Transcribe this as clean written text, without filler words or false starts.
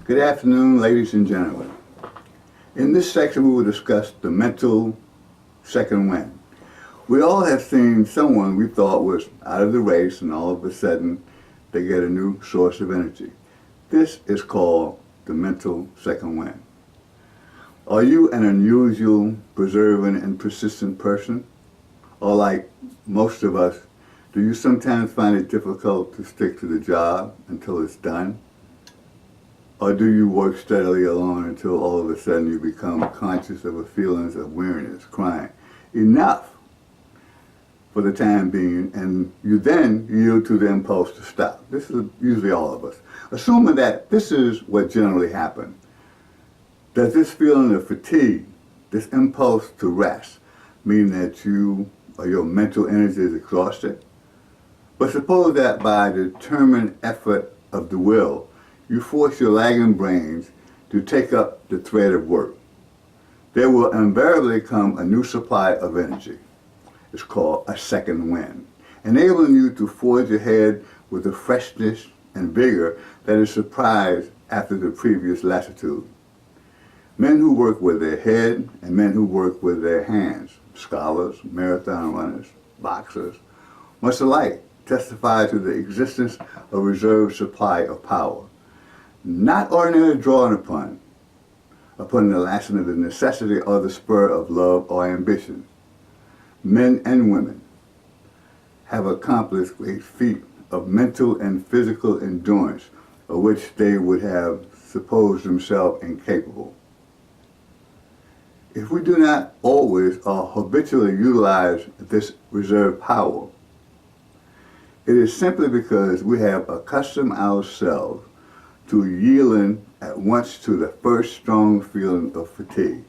Good afternoon, ladies and gentlemen. In this section, we will discuss the mental second wind. We all have seen someone we thought was out of the race, and all of a sudden, they get a new source of energy. This is called the mental second wind. Are you an unusual, persevering, and persistent person? Or like most of us, do you sometimes find it difficult to stick to the job until it's done? Or do you work steadily along until all of a sudden you become conscious of a feeling of weariness, crying, enough for the time being, and you then yield to the impulse to stop? This is usually all of us. Assuming that this is what generally happens, does this feeling of fatigue, this impulse to rest, mean that you or your mental energy is exhausted? But suppose that by the determined effort of the will, you force your lagging brains to take up the thread of work. There will invariably come a new supply of energy. It's called a second wind, enabling you to forge ahead with a freshness and vigor that is surprised after the previous lassitude. Men who work with their head and men who work with their hands, scholars, marathon runners, boxers, much alike testify to the existence of a reserve supply of power, not ordinarily drawn upon the lasting of the necessity or the spur of love or ambition. Men and women have accomplished great feat of mental and physical endurance of which they would have supposed themselves incapable. If we do not always or habitually utilize this reserve power, it is simply because we have accustomed ourselves to yielding at once to the first strong feeling of fatigue.